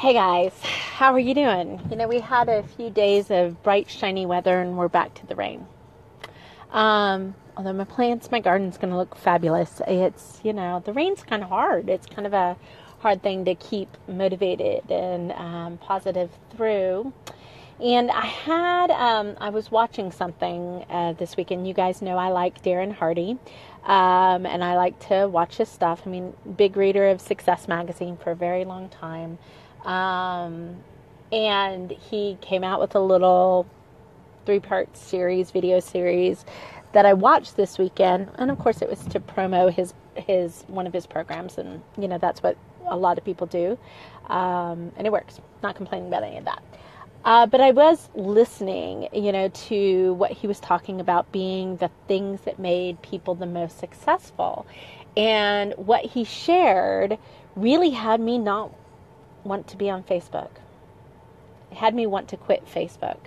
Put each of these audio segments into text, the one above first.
Hey guys, how are you doing? We had a few days of bright, shiny weather and we're back to the rain. Although my garden's going to look fabulous. It's, the rain's kind of hard. It's kind of a hard thing to keep motivated and positive through. And I was watching something this weekend. You guys know I like Darren Hardy, and I like to watch his stuff. Big reader of Success Magazine for a very long time. And he came out with a little 3-part video series that I watched this weekend. And of course it was to promo one of his programs. And, that's what a lot of people do. And it works. Not complaining about any of that. But I was listening, to what he was talking about being the things that made people the most successful. And what he shared really had me not want to be on Facebook. It had me want to quit Facebook.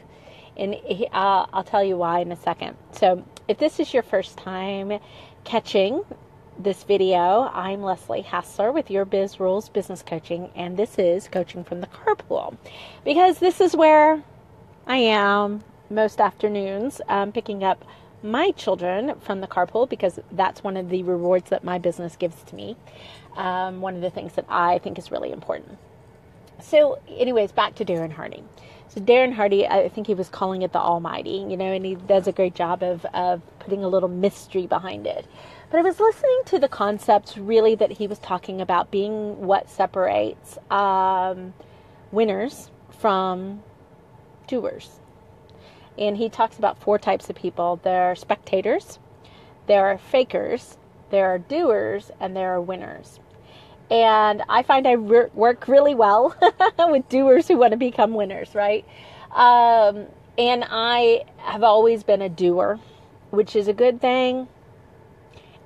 And I'll tell you why in a second. So if this is your first time catching this video, I'm Leslie Hassler with Your Biz Rules Business Coaching, and this is Coaching from the Carpool, because this is where I am most afternoons, picking up my children from the carpool, because that's one of the rewards that my business gives to me. One of the things that I think is really important. So anyways, back to Darren Hardy. So Darren Hardy, I think he was calling it the Almighty, and he does a great job of putting a little mystery behind it. But I was listening to the concepts really that he was talking about being what separates winners from doers. And he talks about 4 types of people. There are spectators, there are fakers, there are doers, and there are winners. And I find I work really well with doers who want to become winners, right? And I have always been a doer, which is a good thing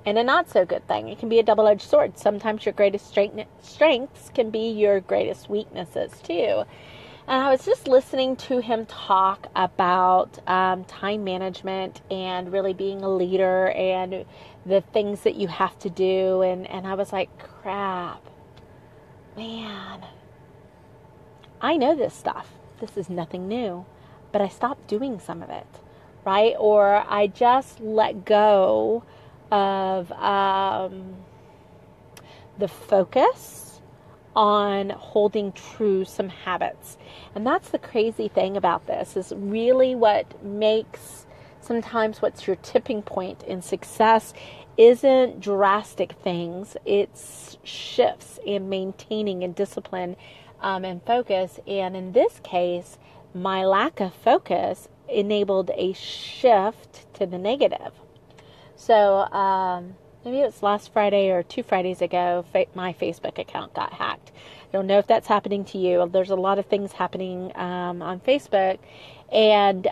and a not so good thing. It can be a double-edged sword. Sometimes your greatest strengths can be your greatest weaknesses too. And I was just listening to him talk about time management and really being a leader and the things that you have to do. And I was like, crap, man, I know this stuff. This is nothing new. But I stopped doing some of it, right? Or I just let go of the focus on holding true some habits. And that's the crazy thing about this, is really what makes sometimes what's your tipping point in success isn't drastic things. It's shifts in maintaining and discipline and focus. And in this case, my lack of focus enabled a shift to the negative. So maybe it was last Friday or 2 Fridays ago, my Facebook account got hacked. I don't know if that's happening to you. There's a lot of things happening on Facebook. And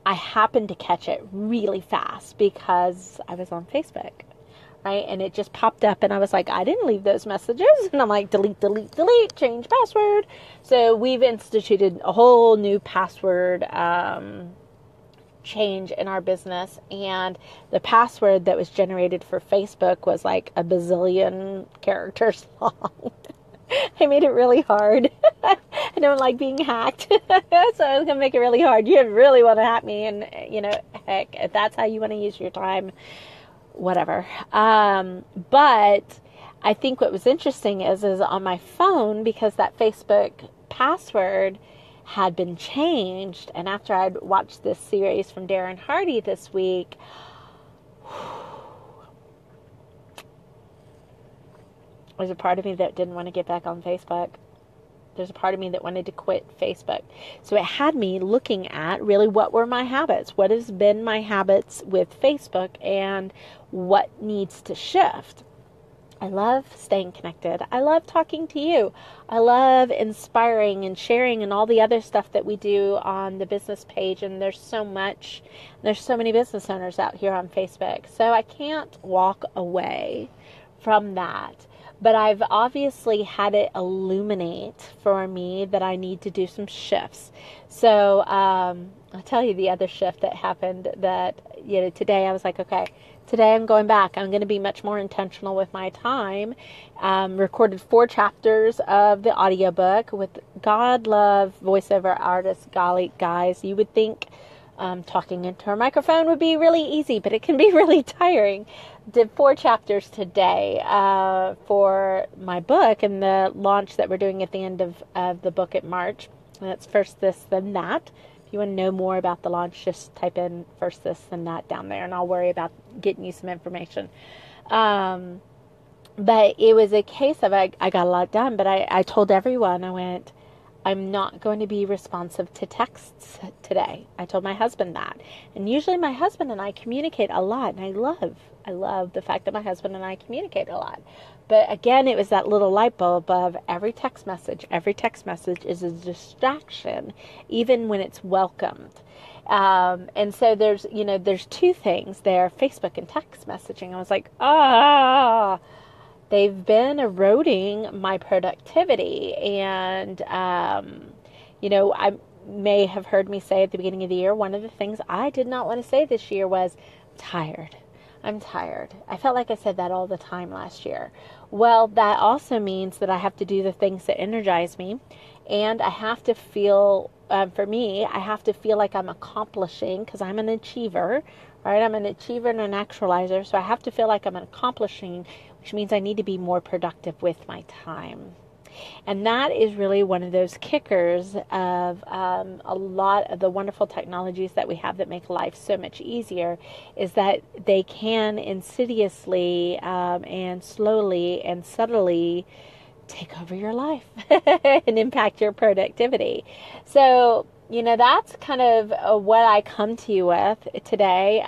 I happened to catch it really fast because I was on Facebook, right? And it just popped up and I was like, I didn't leave those messages. And I'm like, delete, change password. So we've instituted a whole new password change in our business, and the password that was generated for Facebook was like a bazillion characters long. I made it really hard. I don't like being hacked, so I was going to make it really hard. You really want to hack me, and heck, if that's how you want to use your time, whatever. But I think what was interesting is on my phone, because that Facebook password had been changed, and after I'd watched this series from Darren Hardy this week, there's a part of me that didn't want to get back on Facebook. There's a part of me that wanted to quit Facebook. So it had me looking at really what were my habits, what has been my habits with Facebook, and what needs to shift. I love staying connected. I love talking to you. I love inspiring and sharing and all the other stuff that we do on the business page. And there's so many business owners out here on Facebook. So I can't walk away from that. But I've obviously had it illuminate for me that I need to do some shifts. So I'll tell you the other shift that happened that, today I was like, okay, Today I'm going back. I'm going to be much more intentional with my time. Recorded 4 chapters of the audiobook with God Love voiceover artist. Golly, guys, you would think talking into a microphone would be really easy, but it can be really tiring. Did 4 chapters today for my book and the launch that we're doing at the end of the book in March. And that's First This Then That. If you want to know more about the launch, just type in First This Then That down there, and I'll worry about getting you some information. But it was a case of I got a lot done, but I told everyone, I went, I'm not going to be responsive to texts today. I told my husband that. And usually my husband and I communicate a lot, and I love the fact that my husband and I communicate a lot. But again, it was that little light bulb of every text message is a distraction, even when it's welcomed. And so there's 2 things there, Facebook and text messaging. I was like, they've been eroding my productivity. And, I may have heard me say at the beginning of the year, one of the things I did not want to say this year was, I'm tired. I felt like I said that all the time last year. Well, that also means that I have to do the things that energize me. And I have to feel, for me, I have to feel like I'm accomplishing, because I'm an achiever, right? I'm an achiever and an actualizer. So I have to feel like I'm accomplishing, which means I need to be more productive with my time. And that is really one of those kickers of a lot of the wonderful technologies that we have that make life so much easier, is that they can insidiously and slowly and subtly take over your life and impact your productivity. So, that's kind of what I come to you with today.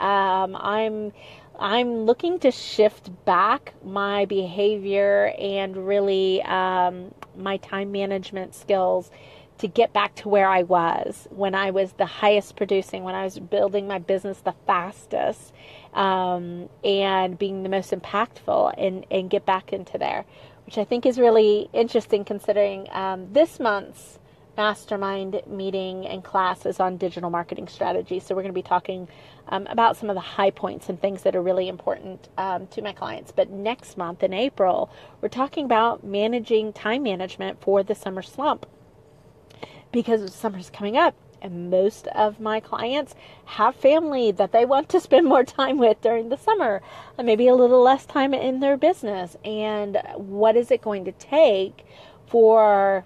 I'm looking to shift back my behavior and really my time management skills to get back to where I was when I was the highest producing, when I was building my business the fastest, and being the most impactful, and get back into there, which I think is really interesting considering this month's mastermind meeting and class is on digital marketing strategy. So we're going to be talking about some of the high points and things that are really important to my clients. But next month in April, we're talking about managing time management for the summer slump, because summer's coming up and most of my clients have family that they want to spend more time with during the summer, and maybe a little less time in their business. And what is it going to take for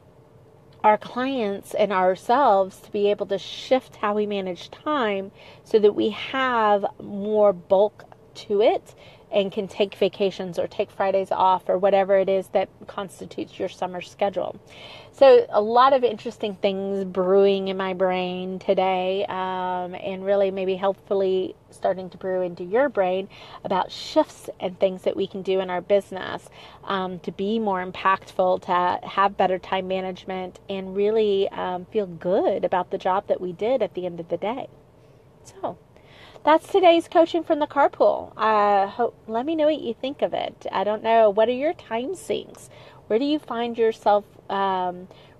our clients and ourselves to be able to shift how we manage time so that we have more bulk to it and can take vacations or take Fridays off or whatever it is that constitutes your summer schedule. So a lot of interesting things brewing in my brain today, and really maybe helpfully starting to brew into your brain about shifts and things that we can do in our business to be more impactful, to have better time management, and really feel good about the job that we did at the end of the day. So that's today's coaching from the carpool. Let me know what you think of it. I don't know. What are your time sinks? Where do you find yourself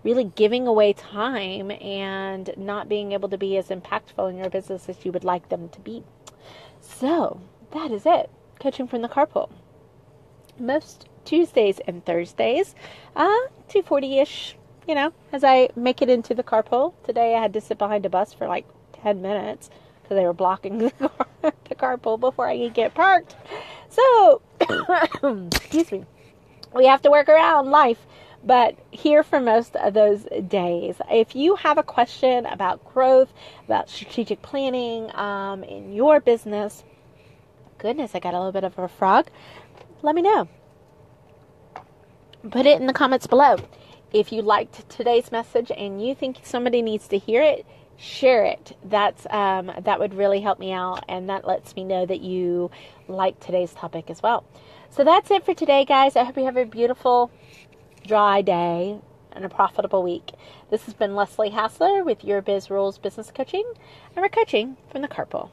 really giving away time and not being able to be as impactful in your business as you would like them to be? So that is it. Coaching from the carpool. Most Tuesdays and Thursdays, 2:40-ish, as I make it into the carpool. Today I had to sit behind a bus for like 10 minutes. So they were blocking the carpool before I could get parked. So, excuse me, we have to work around life, but here for most of those days. If you have a question about growth, about strategic planning in your business, goodness, I got a little bit of a frog, let me know. Put it in the comments below. If you liked today's message and you think somebody needs to hear it, share it. That would really help me out, and that lets me know that you like today's topic as well. So that's it for today, guys. I hope you have a beautiful, dry day and a profitable week. This has been Leslie Hassler with Your Biz Rules Business Coaching, and we're coaching from the carpool.